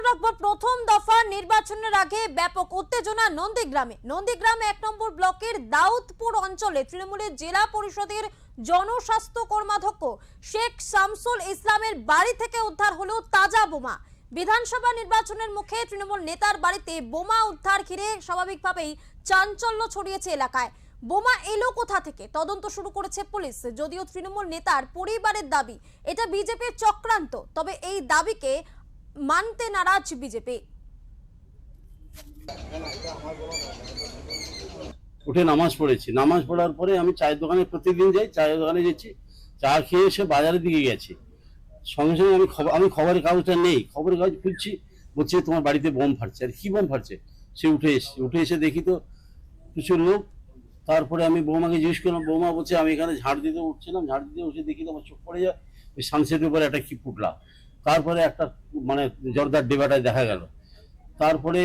রাখবো প্রথম দফা নির্বাচনের আগে ব্যাপক উত্তেজনা নন্দীগ্রামে 1 নম্বর ব্লকের দাউদপুর অঞ্চলে তৃণমূলের জেলা পরিষদের জনস্বাস্থ্য কর্মাধ্যক্ষ শেখ শামসুল ইসলামের বাড়ি থেকে উদ্ধার হলো তাজা বোমা। বিধানসভা নির্বাচনের মুখে তৃণমূল নেতার বাড়িতে বোমা উদ্ধার ঘিরে স্বাভাবিকভাবেই চাঞ্চল্য ছড়িয়েছে এলাকায়। বোমা এলো কোথা থেকে তদন্ত শুরু করেছে পুলিশ। যদিও তৃণমূল নেতার পরিবারের দাবি এটা বিজেপির চক্রান্ত, তবে এই দাবিকে মানতে নারাজ বিজেপি। উঠে নামাজ পড়েছি, নামাজ পড়ার পরে আমি চায়ের দোকানে প্রতিদিন যাই, চায়ের দোকানে গেছি, চা খেয়ে এসে বাজারের দিকে গেছি। সঙ্গে সঙ্গে আমি খবরের কাগজটা নেই, খবরের কাগজ খুঁজছি, বলছে তোমার বাড়িতে বোম ফাটছে। আর কি বোম ফাটছে? সে উঠে এসে দেখি তো কিছু লোক। তারপরে আমি বৌমাকে জিজ্ঞেস করলাম, বৌমা বলছে আমি এখানে ঝাড় দিতে উঠছিলাম, ঝাড় দিতে উঠে দেখি তো আমার চোখ পড়ে যায় ওই সানসেটের উপরে একটা কি পুটলা। তারপরে একটা মানে জর্দার ডেবাটায় দেখা গেল। তারপরে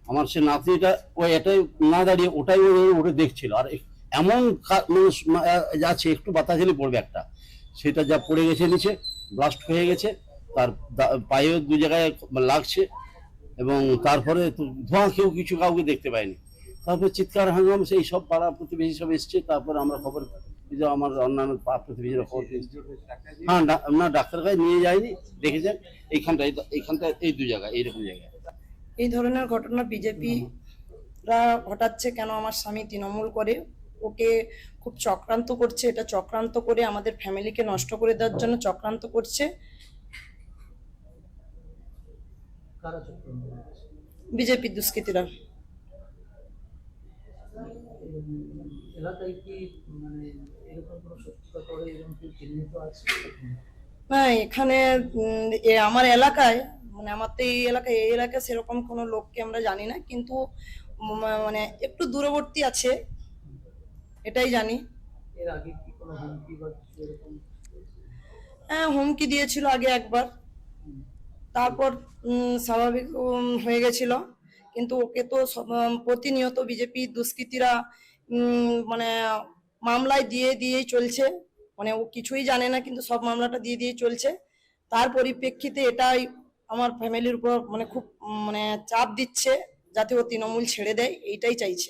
আমার সে নাতনিটা ওই এটাই না দাঁড়িয়ে ওটাই ওটা দেখছিল। আর এমন যাচ্ছে একটু বাতাস এলে পড়বে একটা, সেটা যা পড়ে গেছে নিচে, ব্লাস্ট হয়ে গেছে, তার পায়েও 2 জায়গায় লাগছে। এবং তারপরে তো ধোঁয়া কিছু কাউকে দেখতে পায়নি। তারপরে চিৎকার হাঙ্গাম, সেই সব পাড়া প্রতিবেশী সব এসছে। তারপরে আমরা খবর, আমার অন্যান্য প্রতিবেশীরা খবর পেয়েছি। হ্যাঁ, না ডাক্তার কাছে নিয়ে যায়নি, দেখেছেন এইখানটায় এই 2 জায়গায় এইরকম জায়গায়। এই ধরনের ঘটনা বিজেপিরা ঘটাচ্ছে কেন? আমার স্বামী তৃণমূল করে, ওকে খুব চক্রান্ত করছে। এটা চক্রান্ত করে আমাদের ফ্যামিলিকে নষ্ট করে দেওয়ার জন্য চক্রান্ত করছে। বিজেপি দুষ্কৃতীরা। না, এখানে আমার এলাকায়, মানে আমার তো এই এলাকায় সেরকম কোনো লোককে আমরা জানি না, কিন্তু মানে একটু দূরবর্তী আছে এটাই জানি। এর আগে কি কোনো হুমকি বা কিছু এরকম? হ্যাঁ, হুমকি দিয়েছিল আগে একবার, তারপর স্বাভাবিক হয়ে গেছিল। কিন্তু ওকে তো প্রতিনিয়ত বিজেপি দুষ্কৃতীরা মানে মামলায় দিয়েই চলছে। মানে ও কিছুই জানে না, কিন্তু সব মামলাটা দিয়ে চলছে। তার পরিপ্রেক্ষিতে এটাই আমার ফ্যামিলির উপর মানে খুব মানে চাপ দিচ্ছে, যাতে ও তৃণমূল ছেড়ে দেয়, এইটাই চাইছে।